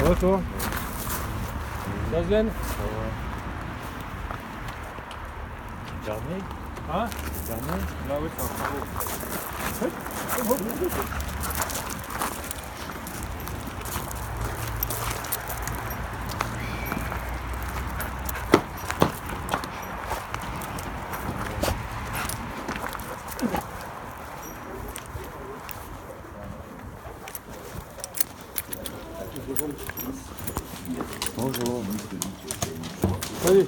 va toi? Gazelle? Ça va. Dernier? Hein? Dernier? Là oui, c'est un travaux. Bonjour. Salut.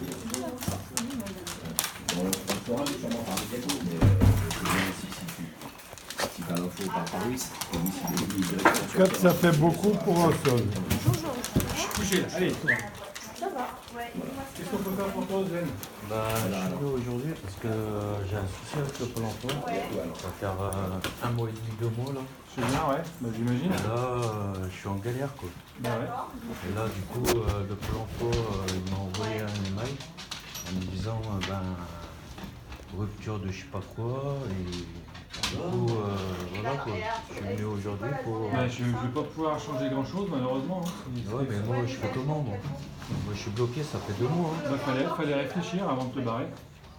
Je crois que ça fait beaucoup pour un seul. Couchez là, allez. Ça va, ouais. Qu'est-ce qu'on peut faire pour toi, Zen? Bah, je suis venu aujourd'hui parce que j'ai un souci avec le Pôle emploi. Ça va faire un mois et demi, 2 mois là. C'est bien, ouais, bah, j'imagine. Et là, je suis en galère quoi. Bah ouais. Et là, du coup, le Pôle emploi, il m'a envoyé un email en me disant, rupture de je sais pas quoi. Et du coup, voilà quoi. Je suis venu aujourd'hui pour. Bah, je vais pas pouvoir changer grand chose malheureusement. Hein. Ouais, mais moi, je fais comment moi? Moi, je suis bloqué, ça fait 2 mois. Hein. Bah, fallait réfléchir avant de te barrer.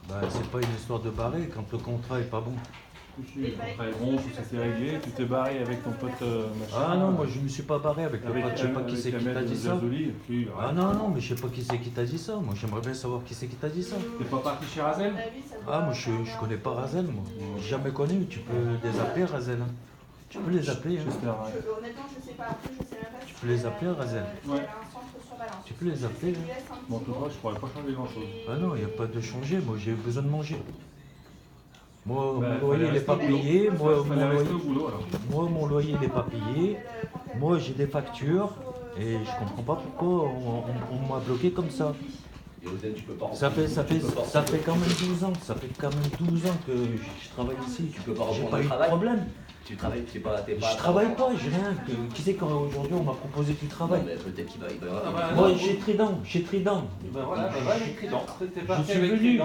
Bah, c'est pas une histoire de barrer quand le contrat est pas bon. Le contrat est bon, tout s'était réglé, tu t'es barré avec ton pote machin. Ah non, moi je me suis pas barré avec le pote, je sais pas qui c'est qui t'a dit ça. Ah non, non, mais je sais pas qui c'est qui t'a dit ça. Moi j'aimerais bien savoir qui c'est qui t'a dit ça. T'es pas parti chez Razel? Ah, moi je connais pas Razel, moi. J'ai jamais connu, tu peux les appeler Razel. Hein. Tu peux les appeler. Hein. Honnêtement, je sais pas. Après, je sais même pas. Tu peux les appeler Razel. Ouais. Un centre sur Valence. Tu peux les appeler. Hein. Bon, en tout cas, je pourrais pas changer grand chose. Ah non, il n'y a pas de changer, moi j'ai besoin de manger. Moi, Bah, mon loyer il n'est pas payé. Moi, mon loyer il n'est pas payé. Moi, j'ai des factures et je comprends pas pourquoi on m'a bloqué comme ça. Ça fait quand même 12 ans. Ça fait quand même 12 ans que je travaille ici. Tu peux pas J'ai reprendre pas le eu de travail. problème. Tu travailles, t'es pas. Je travaille pas, j'ai rien. Qui c'est qu'aujourd'hui on m'a proposé du Non, travail? mais peut-être qu'il va y avoir. Moi, j'ai Trident. Ben voilà, j'ai Trident.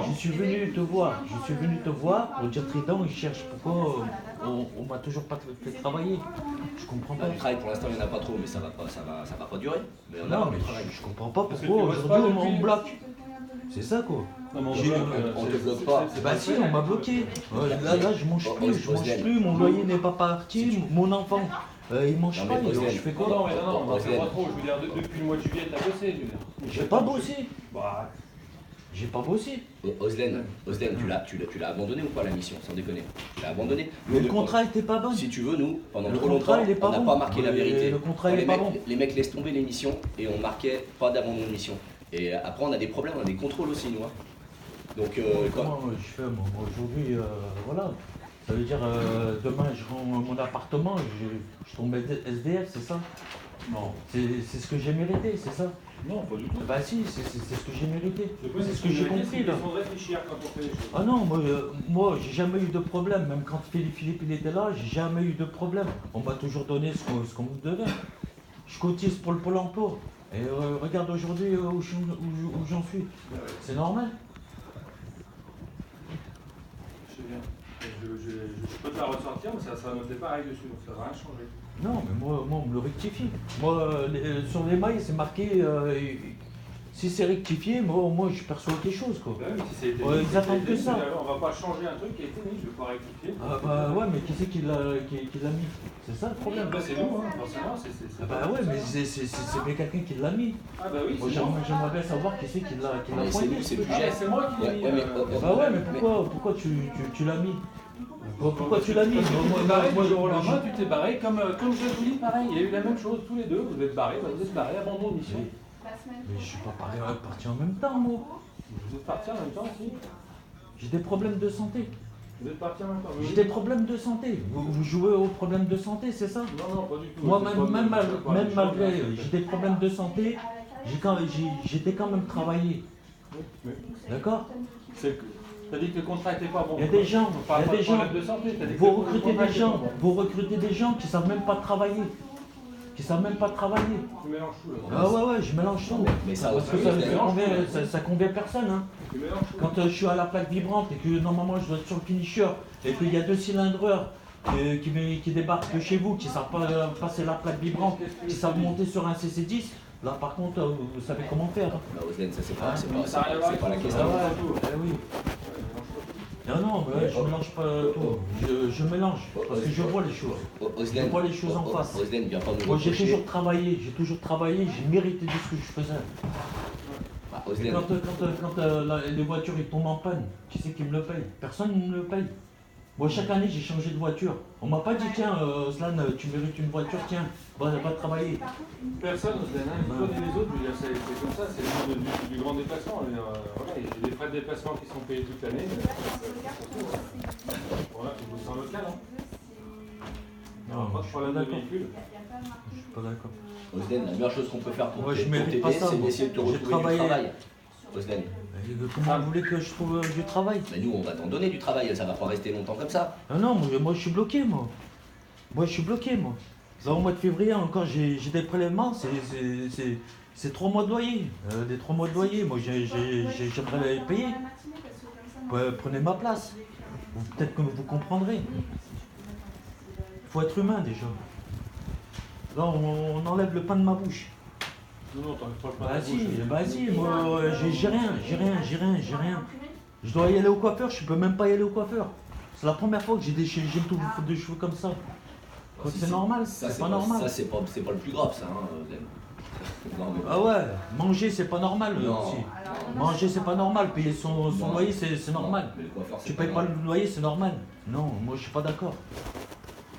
Je suis venu te voir. Je suis venu te voir pour dire Trident, il cherche pourquoi on m'a toujours pas fait travailler. Je comprends pas. Du travail pour l'instant, il n'y en a pas trop, mais ça va pas durer. Mais on a Non, du mais travail. je comprends pas Parce que pourquoi tu bosses aujourd'hui pas on me depuis- bloque. C'est ça quoi. On te bloque pas. Bah si, on m'a bloqué. Là, je mange plus, mon loyer n'est pas parti, mon enfant, il mange Non, pas, mais alors Oslen. je fais Non, quoi? non, on fait pas trop. Je veux dire, depuis le mois de juillet, t'as bossé. J'ai pas bossé. Bah, J'ai pas bossé. Oslen, tu l'as abandonné ou pas la mission, sans déconner? Tu l'as abandonné. Mais le contrat était pas bon. Si tu veux, nous, pendant Le trop contrat, longtemps, il est pas on n'a bon. pas marqué la Mais vérité. le contrat, Quand il est pas mecs- bon. Les mecs laissent tomber l'émission et on marquait pas d'abandon de mission. Et après, on a des problèmes, on a des contrôles aussi, nous. Hein. Donc, Comment je fais moi aujourd'hui, voilà. Ça veut dire demain je rends mon appartement, je tombe SDF, c'est ça? non. C'est ce que j'ai mérité, c'est ça? Non, pas du tout. Bah si, c'est ce que j'ai mérité. C'est ce que j'ai j'ai compris là. Il faut réfléchir quand on fait les choses. Ah non, moi j'ai jamais eu de problème, même quand Philippe il était là, j'ai jamais eu de problème. On m'a toujours donné ce qu'on me devait. Je cotise pour le Pôle emploi. Et regarde aujourd'hui où j'en suis. C'est normal. Je sais bien. Je peux te la ressortir, mais ça sera noté pareil dessus, donc ça va rien changer. Non, mais moi on me le rectifie. Moi, sur les mailles, c'est marqué, si c'est rectifié, moi je perçois quelque chose quoi. Bah oui, si ça a été Ouais, mis, ils attendent que ça. On va pas changer un truc qui a été mis, je vais pas rectifier. Ah bah ouais, mais qui c'est qui l'a mis? C'est ça le problème. Bah, c'est nous, hein, forcément. Ah bah ouais, mais c'est bien quelqu'un qui l'a mis. Ah bah oui, Moi c'est moi. j'aimerais bien savoir qui c'est qui l'a mais c'est pointé. nous, c'est plus Ah, jet. c'est moi qui l'ai mis. Ouais, mais- Bah ouais, mais pourquoi tu l'as mis? Pourquoi tu l'as mis? Parce que tu t'es barré du jour au lendemain, moi, tu t'es barré comme je vous dis, pareil. Il y a eu la même chose, tous les deux. Vous êtes barrés, bah, vous êtes barrés, abandon de mission. mais je suis pas parti en même temps, moi. Vous êtes partis en même temps aussi. J'ai des problèmes de santé. Vous êtes partis en même temps. J'ai des problèmes de santé. Vous jouez aux problèmes de santé, c'est ça? Non, non, pas du tout. Moi, C'est pas- même c'est pas des malgré choses, j'ai des problèmes de santé, j'étais quand même travaillé. Mais D'accord? c'est que- T'as dit que le contrat était pas bon. Il y a des gens, On parle il y a pas des de gens, problème de santé, t'as dit que vous le recrutez contrat des était gens, pas bon. vous recrutez des gens qui savent même pas travailler. Qui savent même pas travailler. Tu mélanges tout là. Ah ouais, je mélange tout. Mais ça Parce que aussi, ça convient personne. Hein. Tu mélanges tout. Quand je suis à la plaque vibrante et que normalement je dois être sur le finisher et qu'il y a 2 cylindreurs qui débarquent chez vous, qui savent pas passer la plaque vibrante, qui savent monter sur un CC10, Là, par contre, vous savez comment faire. Bah, Osden, ça c'est Ah, pas la question. Ah ouais, oui. Non, non, mais je mélange pas tout. Je mélange, parce que je vois les choses. Je vois les choses en face. Osden, viens pas nous Moi, j'ai reprocher. toujours travaillé, j'ai mérité de ce que je faisais. Bah, Et Osden, quand les voitures ils tombent en panne, qui c'est qui me le paye? Personne ne me le paye. Moi, chaque année, j'ai changé de voiture. On m'a pas dit, tiens, Slan, tu mérites une voiture, tiens, va travailler. Personne, Osden, hein, les uns et les autres, je veux dire, c'est comme ça, c'est le monde du grand déplacement. Je veux dire, voilà, il y a des frais de déplacement qui sont payés toute l'année. Voilà, tu bosses en local. Hein. Non, Pas de problème de véhicule. Je suis pas d'accord. Osden, la meilleure chose qu'on peut faire pour Moi, je t'aider, mérite pas ça, c'est moi. d'essayer de te J'ai retrouver du travaillé. travail. Osden, Comment vous voulez que je trouve du travail? mais nous on va t'en donner du travail, ça va pas rester longtemps comme ça. Ah non, moi je suis bloqué, moi. Moi je suis bloqué, moi. Là au mois de février encore j'ai des prélèvements, c'est 3 mois de loyer. Des 3 mois de loyer, moi j'aimerais les payer. Prenez ma place. Peut-être que vous comprendrez. Il faut être humain déjà. Là on enlève le pain de ma bouche. Non, t'en fais pas Bah si, moi j'ai rien. Je dois y aller au coiffeur, je peux même pas y aller au coiffeur. C'est la première fois que j'ai tout de cheveux comme ça. Donc c'est normal, Ça, c'est pas normal. Ça c'est pas le plus grave ça, hein, Osden. Non, mais- Ah ouais, manger c'est pas normal Non. aussi. Manger c'est pas normal, payer son Non. loyer c'est normal. Mais le coiffeur, c'est Tu payes pas grave. le loyer, c'est normal. Non, moi je suis pas d'accord.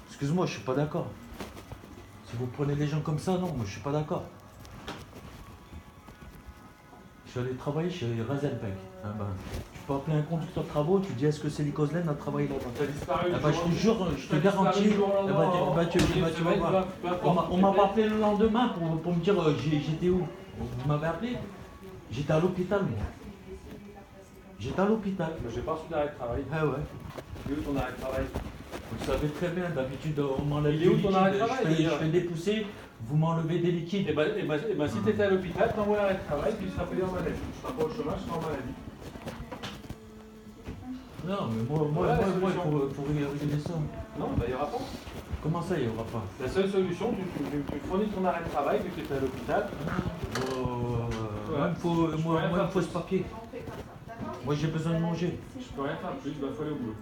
Excuse-moi, je suis pas d'accord. Si vous prenez les gens comme ça, non, moi je suis pas d'accord. Je suis allé travailler chez Razelbeck. Ah ben, tu peux appeler un conducteur de travaux, tu dis est-ce que Célie Kozlen a travaillé là-bas? T'as disparu. Ah bah, je te jure, je te garantis. Tu vas voir. On m'a pas appelé le lendemain pour me dire j'étais où. Vous m'avez appelé? J'étais à l'hôpital, moi. J'étais à l'hôpital. J'ai pas reçu d'arrêt de travail. Ah ouais. Il est où ton arrêt de travail? Vous savez très bien, d'habitude on m'enlève Il est des où liquides, ton arrêt de travail, je d'ailleurs fais des poussées, vous m'enlevez des liquides. Eh ben, si tu étais à l'hôpital, t'envoies l'arrêt de travail, puis tu seras payé en maladie. Tu seras pas au chômage, tu seras en maladie. Non, mais moi Voilà la il solution. faut régler ça. Non, bah, il n'y aura pas. Comment ça, il n'y aura pas? La seule solution, tu fournis ton arrêt de travail, vu que tu étais à l'hôpital. Moi, il me faut ce papier. Moi, j'ai besoin de manger. Je peux rien faire plus, il faut aller au boulot.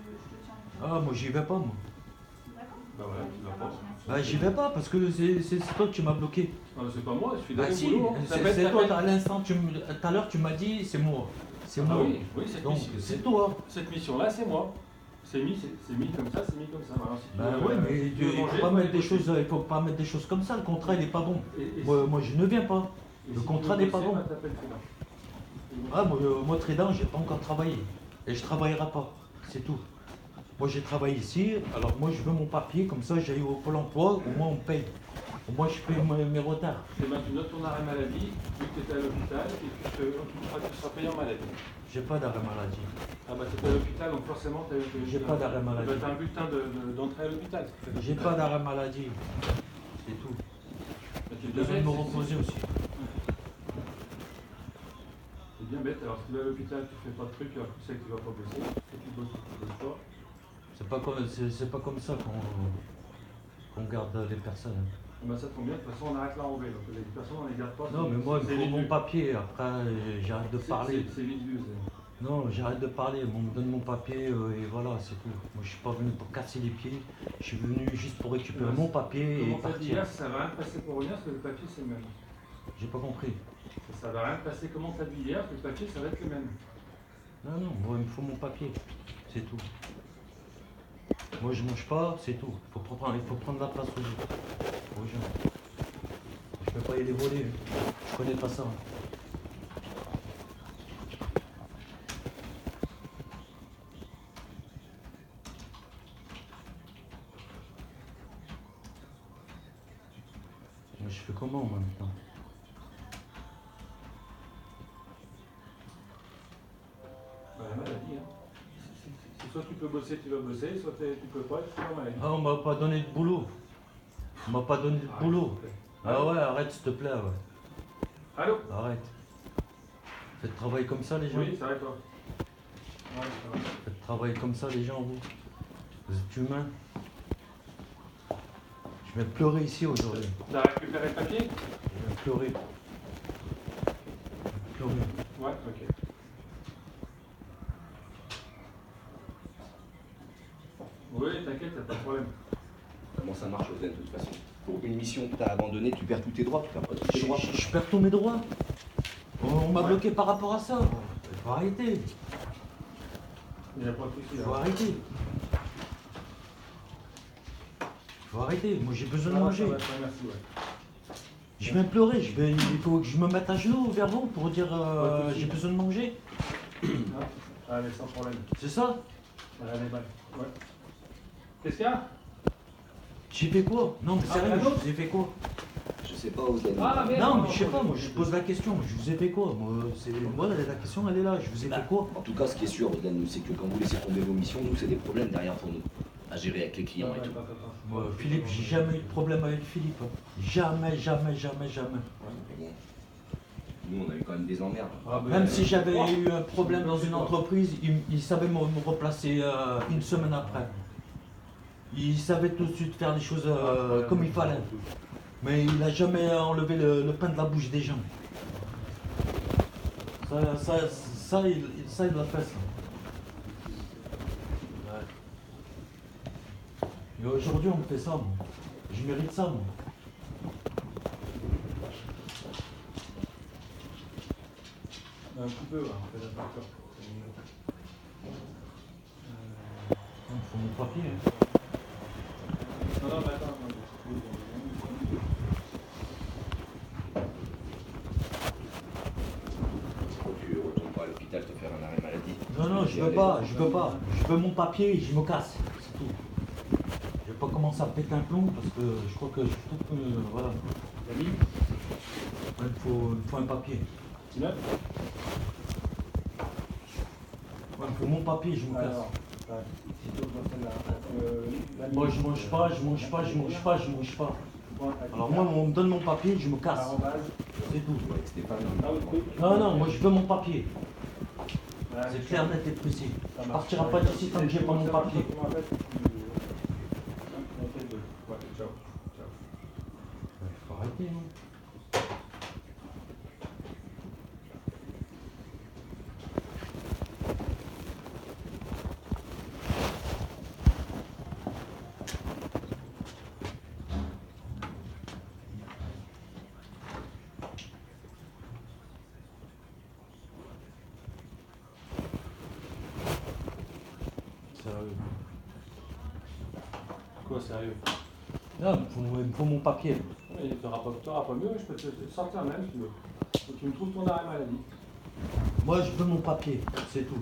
Ah, moi, j'y vais pas, moi. Bah voilà, tu vas pas. Bah, j'y vais pas parce que c'est toi qui m'as bloqué. Non, c'est pas moi, je suis Bah, d'aller au si, boulot. Hein. c'est toi, à l'instant, tout à l'heure, tu m'as dit, c'est moi. C'est Ah moi. oui, oui, cette Donc, mission. c'est toi. Cette mission-là, c'est moi. C'est mis comme ça, c'est mis comme ça. Alors, si tu Bah veux, ouais, mais si tu veux il manger, faut pas mettre des bosser. choses, il faut pas mettre des choses comme ça. Le contrat, il est pas bon. Et Moi, je ne viens pas. et Le si contrat tu veux n'est pas bosser, bon. bah, t'appelles Trédan. Ah, moi Trédan, j'ai pas encore travaillé. Et je travaillerai pas. C'est tout. Moi, j'ai travaillé ici. Alors, moi, je veux mon papier. Comme ça, j'aille au Pôle emploi. Au moins, on me paye. Au moins, je paye mes retards. Et ben, tu notes ton arrêt maladie, vu que tu étais à l'hôpital, et tu seras payé en maladie. J'ai pas d'arrêt maladie. Ah bah, tu étais à l'hôpital, donc forcément, tu J'ai pas d'arrêt maladie. Tu as un bulletin d'entrée à l'hôpital. J'ai pas d'arrêt maladie. C'est tout. Bah, J'ai besoin de me reposer aussi. C'est bien bête, alors si tu vas à l'hôpital, tu fais pas de trucs, alors tu sais que tu vas pas bosser, et tu bosses pas. C'est pas comme ça qu'on garde les personnes. Bah, ça tombe bien, de toute façon, on arrête la renvée, donc les personnes, on les garde pas. Non, mais moi, il c'est me faut vite mon vu. papier. Après, j'arrête de parler. C'est vite vu. Non, j'arrête de parler. On me donne mon papier et voilà, c'est tout. Moi, je suis pas venu pour casser les pieds. Je suis venu juste pour récupérer mon papier et Comment t'as dit partir. hier, ça va rien te passer pour revenir, parce que le papier, c'est le même. J'ai pas compris. Ça va rien te passer, comment t'as dit hier, que le papier, ça va être le même. Non, non, moi, il me faut mon papier. C'est tout. Moi, je mange pas, c'est tout. Il faut prendre la place aux gens. Je peux pas y aller voler. Je connais pas ça. Moi, je fais comment, moi, maintenant? Bah, la maladie, hein. Soit tu peux bosser, tu vas bosser, soit tu peux pas, tu vas en maladie. Ah, on m'a pas donné de boulot. On m'a pas donné de boulot. Ah ouais, arrête s'il te plaît, ouais. Allô? Arrête. Faites travailler comme ça, les gens. Oui, ça va toi. Ouais, ça va. Faites travailler comme ça, les gens, vous. Vous êtes humains. Je vais pleurer ici aujourd'hui. T'as récupéré le papier? Je vais pleurer. pleurer. Ouais, ok. Oui, t'inquiète, t'as pas de problème. Comment ça marche, Ozen, de toute façon? Pour une mission que tu as abandonnée, tu perds tous tes droits, tu perds pas tous tes droits. Je perds tous mes droits. On m'a bloqué par rapport à ça. Il faut arrêter. Il n'y a pas de souci. Il faut arrêter. Il faut arrêter. Moi j'ai besoin de manger. Merci, ouais. Je viens pleurer. Il faut que je me mette à genoux vers vous pour dire j'ai besoin de manger. Allez, sans problème. C'est ça? Allez, bye. Ouais. Qu'est-ce qu'il y a? J'ai fait quoi? Non, mais sérieux, je vous ai fait quoi? Je sais pas, Ozen. Non, mais je sais pas, moi je pose la question. Je vous ai fait quoi? Moi, la question elle est là. Je vous ai fait quoi? En tout cas, ce qui est sûr, Ozen, c'est que quand vous laissez tomber vos missions, nous, c'est des problèmes derrière pour nous, à gérer avec les clients et tout. Moi, Philippe, j'ai jamais eu de problème avec Philippe. Hein. Jamais, jamais, jamais, jamais. Mais bon, nous, on a eu quand même des emmerdes. Même si j'avais eu un problème dans une entreprise, il savait me replacer une semaine après. Il savait tout de suite faire les choses comme il fallait. Mais il n'a jamais enlevé le pain de la bouche des gens. Ça, il l'a fait, ça. Et aujourd'hui, on me fait ça, moi. Je mérite ça, moi. Un petit peu, ouais, on fait la facture. Il faut mon papier. Hein. Non, mais attends. Tu retournes pas à l'hôpital te faire un arrêt maladie. Non, je veux pas. Je veux mon papier et je me casse. C'est tout. Je vais pas commencer à péter un plomb parce que je crois que voilà. Camille, Il faut un papier. tu l'as? Il faut mon papier et je me casse. Alors, ouais. Moi je mange pas. Alors moi on me donne mon papier, je me casse. C'est tout. Avec Stéphane, Non, moi je veux mon papier. C'est clair, net et précis. Je partirai pas d'ici tant que j'ai pas mon papier. Ouais, ciao. Il faut arrêter, non? Sérieux. Quoi, sérieux? Non, il me faut mon papier. Tu n'auras pas mieux, je peux te sortir même si tu veux. Faut que tu me trouves ton arrêt maladie. Moi je veux mon papier, c'est tout.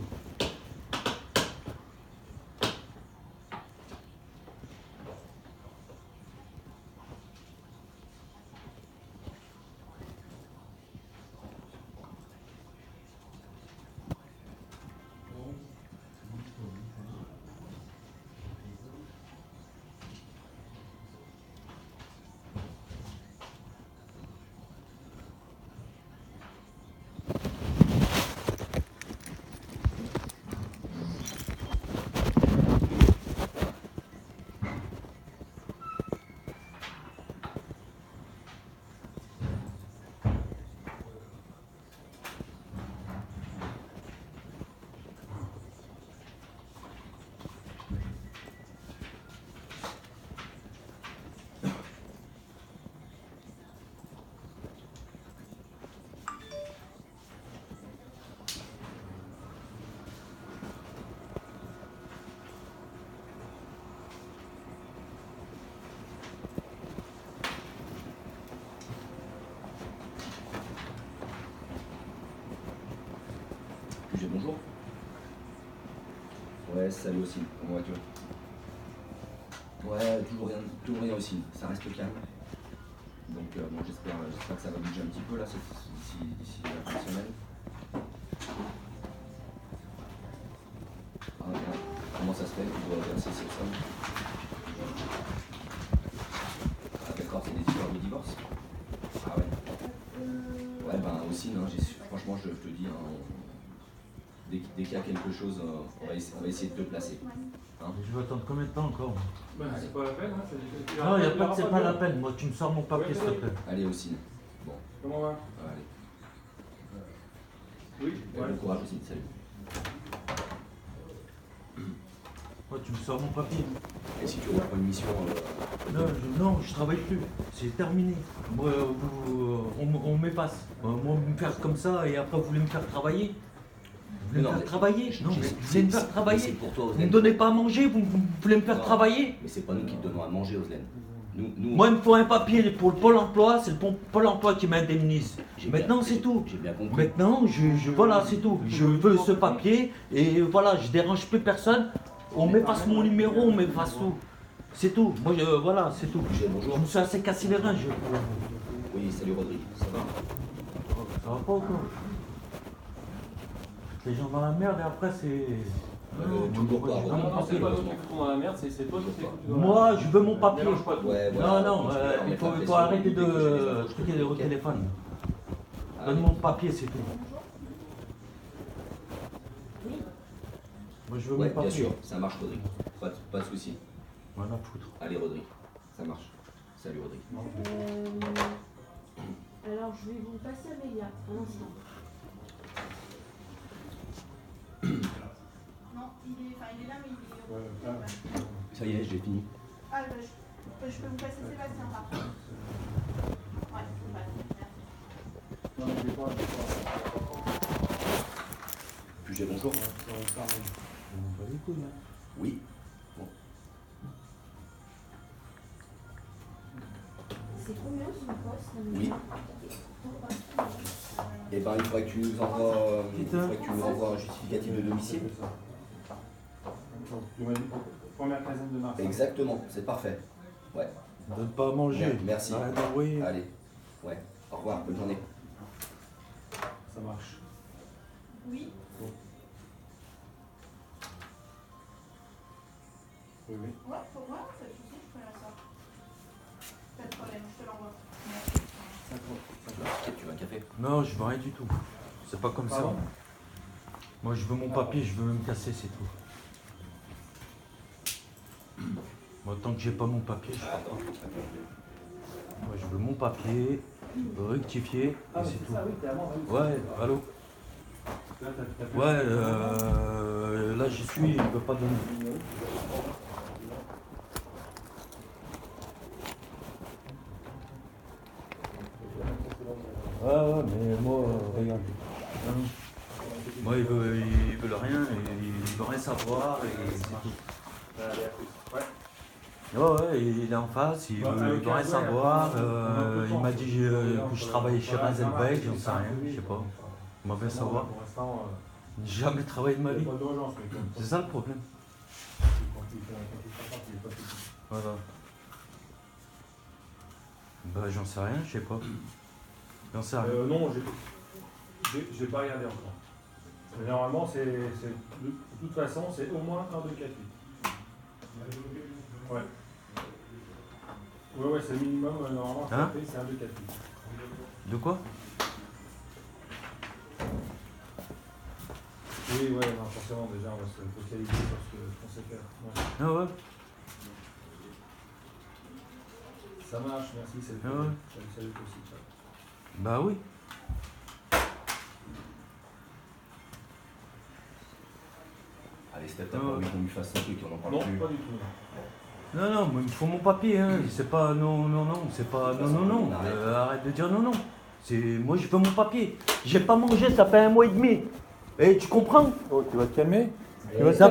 Bonjour. Ouais, salut aussi. Comment vas-tu? Ouais, toujours rien aussi. Ça reste calme. Donc bon, j'espère que ça va bouger un petit peu là d'ici la fin de semaine. Ah merde, comment ça se fait que tu dois verser cette somme? Ah d'accord, c'est des histoires de divorce? Ah ouais. Ouais ben aussi, hein, franchement je te dis, hein, dès qu'il y a quelque chose, on va essayer de te placer. Hein? Je vais attendre combien de temps encore? Ben, c'est pas la peine, hein. Non, c'est pas la peine. Moi, tu me sors mon papier, s'il te plaît. Allez aussi. Bon. Comment va? Allez. Oui, Bon courage aussi, salut. Tu me sors mon papier. Et si tu reprends une mission... Non, je travaille plus. C'est terminé. Moi, on m'efface. Moi, me faire comme ça et après, vous voulez me faire travailler. Vous voulez me faire travailler? Non, vous voulez me faire travailler. Vous ne me donnez pas à manger, vous voulez me faire travailler? Mais c'est pas nous qui te donnons à manger, Oslène. Moi, il me faut un papier pour le Pôle emploi, c'est le Pôle emploi qui m'indemnise. Maintenant, c'est tout. J'ai bien compris. Maintenant, voilà, c'est tout. Je veux ce papier et voilà, je dérange plus personne. On m'efface mon numéro, on m'efface tout. C'est tout. Moi, voilà, c'est tout. Bonjour. Je me suis assez cassé les reins. Oui, salut Rodrigue. Ça va? Ça va pas ou quoi? Les gens dans la merde et après, c'est... Toujours pas. Non, c'est pas nous qui foutons dans la merde, c'est toi qui t'es foutu dans la merde. Moi, je veux mon papier. Mélange pas tout. Non, il faut arrêter de truquer au téléphone. Donne-moi mon papier, c'est tout. Moi, je veux mon papier. Bien sûr, ça marche, Rodrigue. Pas de soucis. Voilà, foutre. Allez, Rodrigue, ça marche. Salut, Rodrigue. Alors, je vais vous passer Amélia, un instant. Non, il est là, mais il est... Ça y est, j'ai fini. Ah, je peux vous passer Sébastien, par contre. Ouais, c'est Non, mais je vais pas. Puis j'ai bonjour. Oui. Bon. C'est combien son poste, Amélia? Oui. Eh ben, il faudrait que tu nous envoies un justificatif de domicile. Tu m'as dit première quinzaine de mars. Exactement, c'est parfait. Ouais. Donne pas à manger. Merci. Arrête d'envoyer. Allez. Ouais. Au revoir, bonne journée. Ça marche. Oui. Oui. Ouais, pour moi, ça suffit, je peux la sortir. Pas de problème, je te l'envoie. Tu veux un café? Non, je veux rien du tout. C'est pas comme ça. Moi, je veux mon papier, je veux me casser, c'est tout. Moi, tant que j'ai pas mon papier, je pars pas. Moi, je veux mon papier, rectifier, et c'est tout. Ouais, allô? Ouais, là, j'y suis, il ne veut pas donner. Ouais, mais moi, regarde. Moi, il veut rien, il veut rien savoir, et c'est tout. Ouais, il est en face, il veut rien savoir. Il m'a dit que je travaillais chez Razenbeck, j'en sais rien, je sais pas. Il m'a fait savoir. J'ai jamais travaillé de ma vie. C'est ça le problème. Voilà. Bah, j'en sais rien, je sais pas. J'en sais rien. Non, j'ai pas regardé encore. Mais normalement, de toute façon, c'est au moins 1, 2, 4, 8. Ouais. Ouais, c'est le minimum, normalement, c'est 1, 2, 4, 8. De quoi? Oui, ouais, non, forcément, déjà, on va se focaliser sur ce qu'on sait faire. Ouais. Ah ouais? Ça marche, merci, c'est le Ah ouais. Salut aussi. Bah oui. Allez, Steph, t'as pas envie qu'on lui fasse son truc, on en parle Non, plus. pas du tout. Non, mais il me faut mon papier, hein. C'est pas non, c'est pas non. Arrête de dire non. Moi, je veux mon papier. J'ai pas mangé, ça fait 1 mois et demi. Et tu comprends? Oh, tu vas te calmer? Ça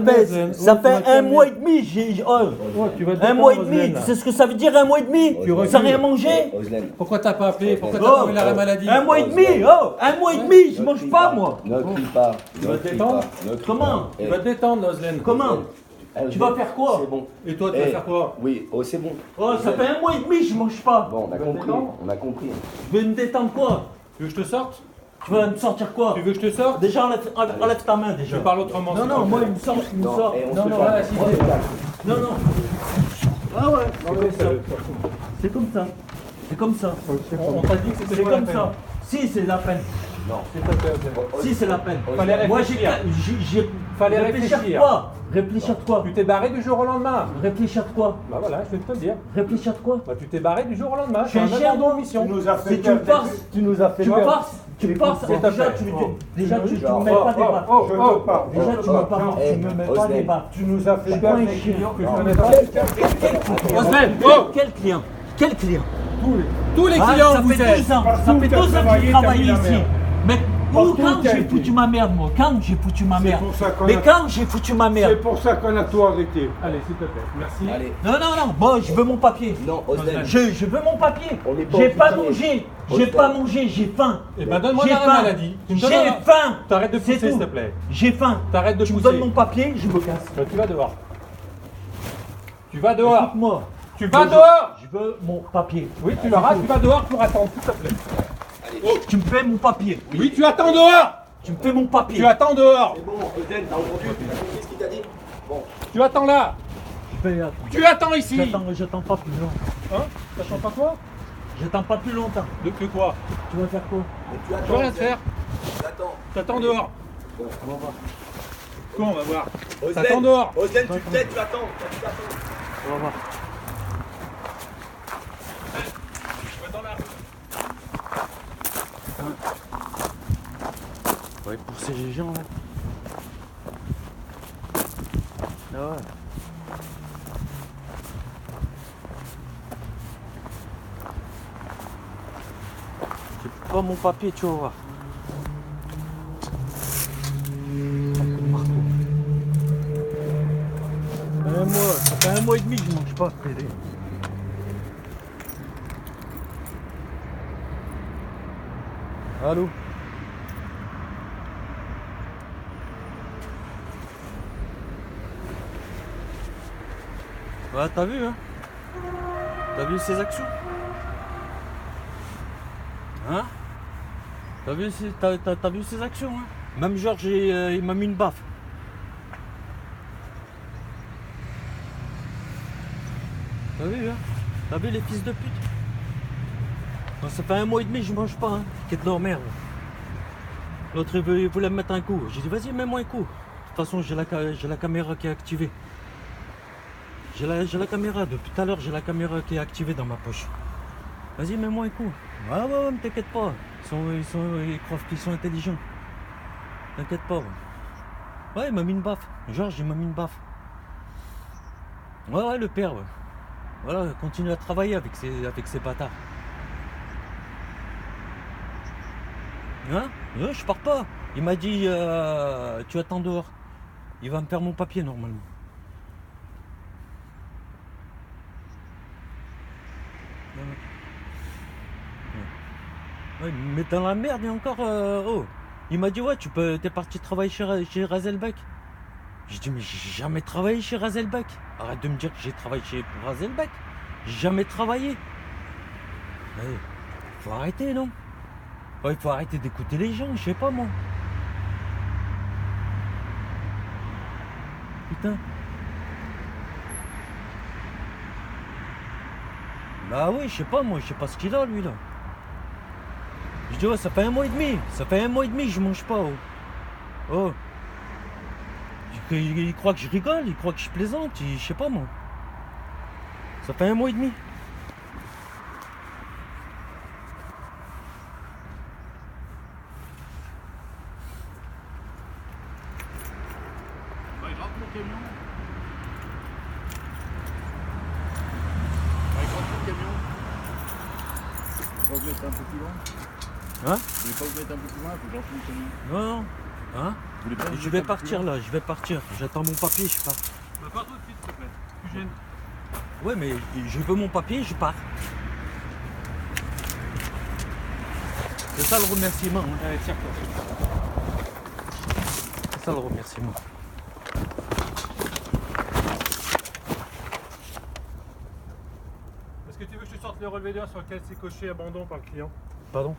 fait 1 mois et demi. Un mois et demi. Tu sais ce que ça veut dire 1 mois et demi? Sans rien manger? Pourquoi t'as pas appelé? Pourquoi t'as pas eu l'arrêt maladie? 1 mois et demi. 1 mois et demi. Je mange pas, moi. Ne crie pas. Tu vas te détendre? Comment? Tu vas te détendre, Nozlen. Comment? Tu vas faire quoi? C'est bon. Et toi, tu vas faire quoi? Oui, oh, c'est bon. Oh, ça fait 1 mois et demi, je mange pas. Bon, on a compris. Je vais me détendre quoi? Tu veux que je te sorte? Tu vas me sortir quoi? Tu veux que je te sorte? Déjà, enlève ta main déjà. Je parle autrement. Non, moi il me sort. Non, Ah ouais, c'est comme ça. C'est comme ça. On t'a dit que c'était C'est pas la comme peine. ça. Si, c'est la peine. Non. Si, c'est la peine. Fallait Moi, réfléchir. Fallait réfléchir. Quoi? Réfléchir de quoi? Tu t'es barré du jour au lendemain. Réfléchir de quoi? Bah voilà, je vais te le dire. Réfléchir de quoi? Bah tu t'es barré du jour au lendemain. Je suis un chien, abandon de mission. C'est une farce. Tu nous as fait Tu peur. farces. Tu me passes, S'il te déjà, plaît. tu Oh. déjà, tu me Oh, mets pas des baffes. Je te parle. Déjà, tu me parles, Eh, tu me mets pas Osman. des baffes. Tu nous as fait Je suis perdre pas un des chien. clients que je Non. connais pas. Osman, oh quel client? Quel client? Tous les Ah, clients, ça vous fait 12 êtes. ans, Partout ça où fait t'as 12 ans que travaillé, je t'as travaille mis la ici. merde. Mais Partout quand où t'as j'ai été. foutu ma merde, moi? Quand j'ai foutu ma C'est merde? pour ça qu'on Mais a- quand j'ai foutu ma C'est merde? pour ça qu'on a tout arrêté. Allez, s'il te plaît. Merci. Allez, Non, non, non, bon, je veux mon papier. non, Osman. Je veux mon papier. On n'est pas J'ai pas officier. mangé. J'ai Osman. pas mangé, j'ai faim. Eh ben, donne-moi J'ai la faim. maladie. Tu me donnes J'ai la- faim. T'arrêtes de C'est pousser, tout. s'il te plaît. J'ai faim. T'arrêtes de Tu me pousser. donnes mon papier, je me casse. Tu vas dehors. Tu vas dehors. Écoute-moi. Tu vas dehors. Je veux mon papier. Oui, tu l'auras. Tu vas dehors pour attendre, s'il te plaît. Tu me fais mon papier. Oui, tu attends dehors. Tu me fais mon papier. Tu attends dehors. C'est bon, Osman, t'as entendu ce qu'il t'a dit? Bon, Tu attends là. Je vais attendre. Tu attends ici. J'attends pas plus longtemps. Hein? T'attends pas quoi? J'attends pas plus longtemps. De quoi? Tu vas faire quoi? mais tu Tu attends. vas rien te faire. Tu attends. T'attends dehors. Bon, on va voir. Quoi, on va voir. Osman, T'attends dehors. Osman, tu te tais, tu attends. Tu attends. On va voir. Ouais, pour ces gens là. Ah ouais. J'ai pas mon papier, tu vas voir. Un coup de marteau. Ça fait un mois et demi que je mange pas, PD. Allô? Ouais, t'as vu, hein? T'as vu ses actions? Hein? T'as vu, t'as vu ses actions, hein? Même Georges, il m'a mis une baffe. T'as vu, hein? T'as vu les fils de pute? Bon, ça fait un mois et demi que je mange pas, hein? Qu'est-ce de leur merde? L'autre, il voulait me mettre un coup. J'ai dit, vas-y, mets-moi un coup. De toute façon, j'ai la caméra qui est activée. J'ai la caméra, depuis tout à l'heure, j'ai la caméra qui est activée dans ma poche. Vas-y, mets-moi un coup. Ouais, mais t'inquiète pas. Ils croient qu'ils sont intelligents. T'inquiète pas. Ouais, il m'a mis une baffe. Georges, il m'a mis une baffe. Ouais, le père, ouais. Voilà, continue à travailler avec ces bâtards. Hein? Je pars pas. Il m'a dit, tu attends dehors. Il va me faire mon papier normalement. Ouais, mais dans la merde, il y a encore. Oh. Il m'a dit, ouais, t'es parti travailler chez Razelbeck. J'ai dit, mais j'ai jamais travaillé chez Razelbeck. Arrête de me dire que j'ai travaillé pour Razelbeck. J'ai jamais travaillé. Ouais, faut arrêter, non? Ouais, il faut arrêter d'écouter les gens, je sais pas moi. Putain. Bah oui, je sais pas moi, je sais pas ce qu'il a lui là. Je dis ouais, ça fait un mois et demi. Ça fait un mois et demi que je mange pas. Oh. Il croit que je rigole, il croit que je plaisante, je sais pas moi. Ça fait un mois et demi. Il rentre mon camion. Il rentre mon camion. Faut que je mette un peu plus loin. Hein? Vous voulez pas vous mettre un peu plus loin? Faut que j'entre mon camion. Non, non. Hein? Vous voulez pas vous Je mettre vais un peu plus partir loin là, je vais partir. J'attends mon papier, je pars. Bah, pas tout de suite, s'il te plaît. Tu gênes. Ouais, mais je veux mon papier, je pars. C'est ça le remerciement. Hein. Allez, tiens-toi. C'est ça le remerciement. Est-ce que tu veux que je te sorte le relevé d'heure sur lequel c'est coché abandon par le client? Pardon?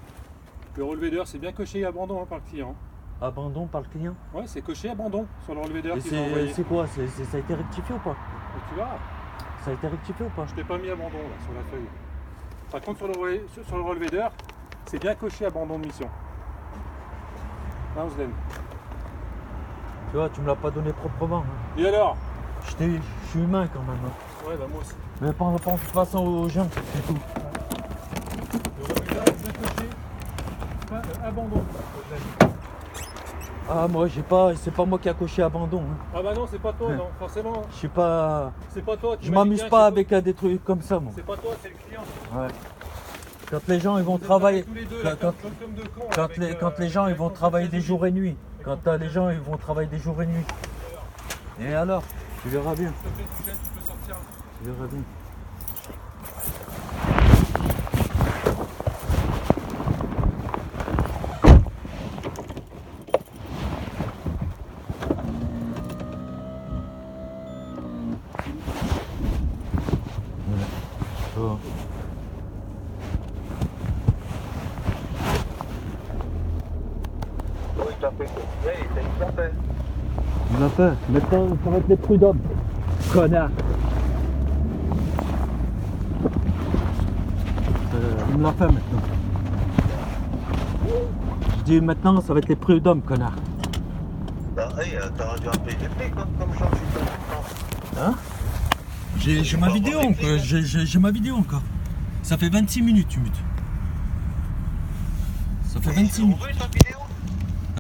Le relevé d'heure, c'est bien coché abandon hein, par le client. Abandon par le client? Ouais, c'est coché abandon sur le relevé d'heure Et qu'il m'a envoyé. c'est quoi? Ça a été rectifié ou pas? Et tu vois, Ça a été rectifié ou pas? je t'ai pas mis abandon là sur la feuille. Par contre, sur le relevé d'heure, c'est bien coché abandon de mission. Hein, Oslen? Tu vois, tu me l'as pas donné proprement. Hein. Et alors? Je suis humain quand même. Hein. Ouais, bah moi aussi. Mais pense de toute façon aux gens, c'est tout. Le relevé d'heure est bien coché. abandon. Ah, moi, j'ai pas. C'est pas moi qui a coché abandon. Hein. Ah bah non, c'est pas toi, non, forcément. Je suis pas. C'est pas toi. tu Je m'as dit m'amuse bien pas que c'est avec des trucs comme ça, moi. C'est pas toi, c'est le client. Ouais. Quand les gens ils vont Vous êtes travailler. tous les deux, Quand, là, quand- comme deux cons, quand avec, les gens ils vont avec travailler des ton jours et nuits. Quand les gens ils vont travailler des jours et nuits. Et alors? Tu verras bien. S'il te plaît, tu peux sortir. Tu verras bien. Bon. Il m'a fait. Maintenant, ça va être les prud'hommes. Connard. Il me l'a fait maintenant. Je dis maintenant, ça va être les prud'hommes, connard. Bah oui, t'aurais dû appeler les flics, hein, comme j'en suis pas content. Hein? J'ai ma vidéo encore. J'ai ma vidéo encore. Ça fait 26 minutes, tu mutes. Ça fait 26 Ils ont minutes. vu ta vidéo?